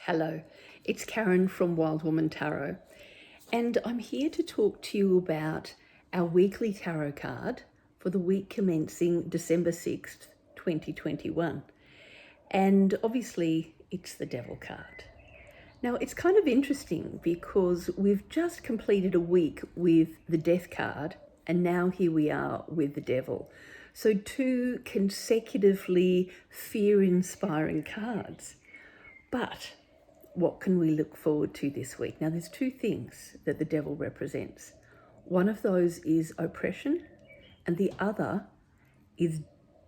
Hello, it's Karen from Wild Woman Tarot, and I'm here to talk to you about our weekly tarot card for the week commencing December 6th, 2021. And obviously, it's the Devil card. Now, it's kind of interesting because we've just completed a week with the Death card, and now here we are with the Devil. So, two consecutively fear-inspiring cards. But what can we look forward to this week? Now, there's two things that the Devil represents. One of those is oppression, and the other is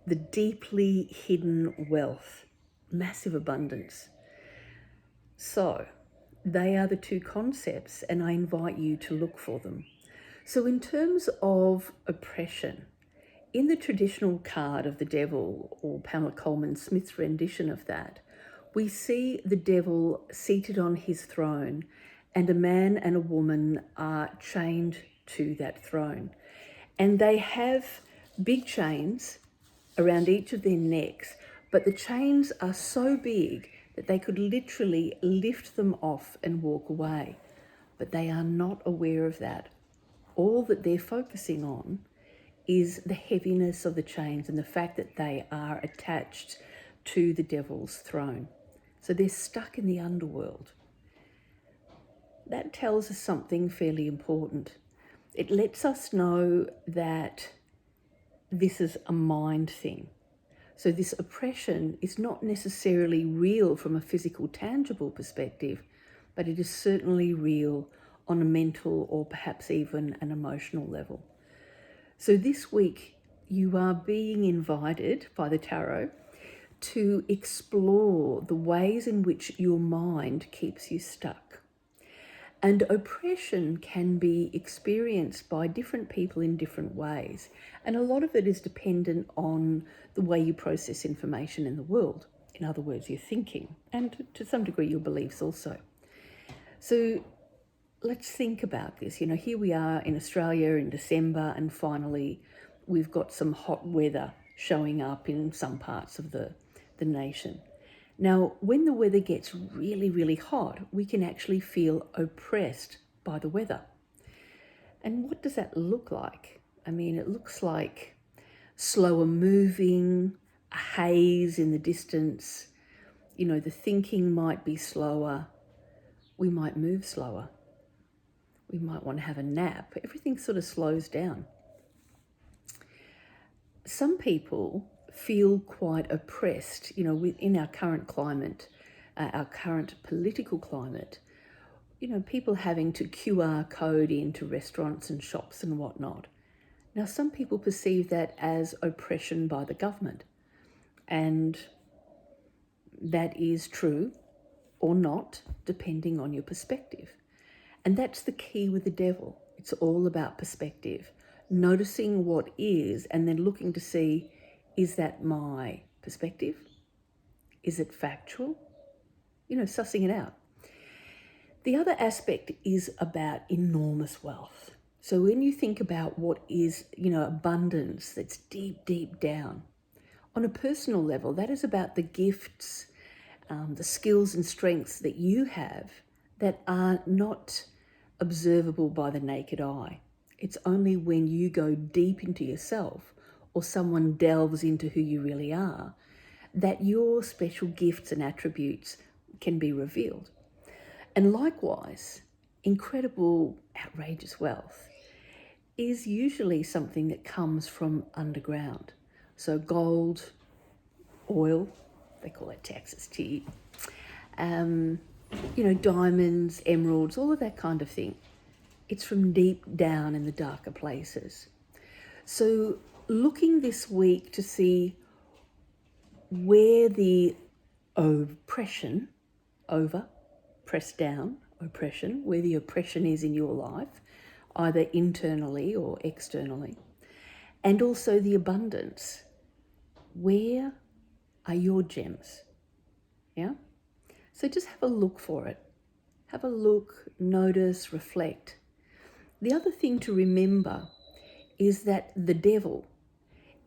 the deeply hidden wealth, massive abundance. So, they are the two concepts, and I invite you to look for them. So, in terms of oppression, in the traditional card of the Devil, or Pamela Coleman Smith's rendition of that, we see the Devil seated on his throne, and a man and a woman are chained to that throne. And they have big chains around each of their necks, but the chains are so big that they could literally lift them off and walk away. But they are not aware of that. All that they're focusing on is the heaviness of the chains and the fact that they are attached to the Devil's throne. So they're stuck in the underworld. That tells us something fairly important. It lets us know that this is a mind thing. So this oppression is not necessarily real from a physical, tangible perspective, but it is certainly real on a mental or perhaps even an emotional level. So this week, you are being invited by the tarot to explore the ways in which your mind keeps you stuck. And oppression can be experienced by different people in different ways. And a lot of it is dependent on the way you process information in the world. In other words, your thinking, and to some degree, your beliefs also. So let's think about this. You know, here we are in Australia in December, and finally we've got some hot weather showing up in some parts of the nation. Now, when the weather gets really, really hot, we can actually feel oppressed by the weather. And what does that look like? I mean, it looks like slower moving, a haze in the distance. You know, the thinking might be slower. We might move slower. We might want to have a nap. Everything sort of slows down. Some people feel quite oppressed, you know, within our current climate, our current political climate, you know, people having to QR code into restaurants and shops and whatnot. Now, some people perceive that as oppression by the government, and that is true or not, depending on your perspective. And that's the key with the Devil. It's all about perspective, noticing what is, and then looking to see, is that my perspective? Is it factual? You know, sussing it out. The other aspect is about enormous wealth. So when you think about what is, you know, abundance that's deep, deep down, on a personal level, that is about the gifts, the skills and strengths that you have that are not observable by the naked eye. It's only when you go deep into yourself or someone delves into who you really are that your special gifts and attributes can be revealed. And likewise, incredible, outrageous wealth is usually something that comes from underground. So gold, oil, they call it Texas tea, you know, diamonds, emeralds, all of that kind of thing. It's from deep down in the darker places. So looking this week to see where the oppression, pressed down, oppression, where the oppression is in your life, either internally or externally, and also the abundance. Where are your gems? Yeah? So just have a look for it. Have a look, notice, reflect. The other thing to remember is that the Devil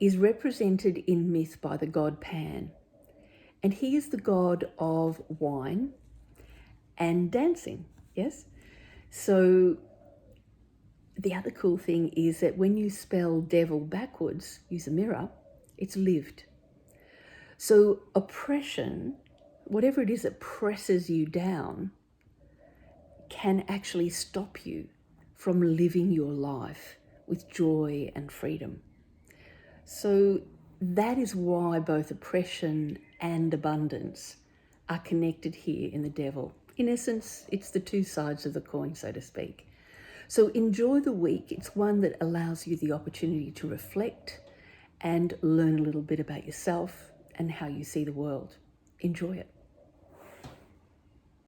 is represented in myth by the god Pan. And he is the god of wine, and dancing, yes? So the other cool thing is that when you spell devil backwards, use a mirror, it's lived. So oppression, whatever it is that presses you down, can actually stop you from living your life with joy and freedom. So that is why both oppression and abundance are connected here in the devil. In essence, it's the two sides of the coin, so to speak. So enjoy the week. It's one that allows you the opportunity to reflect and learn a little bit about yourself and how you see the world. Enjoy it.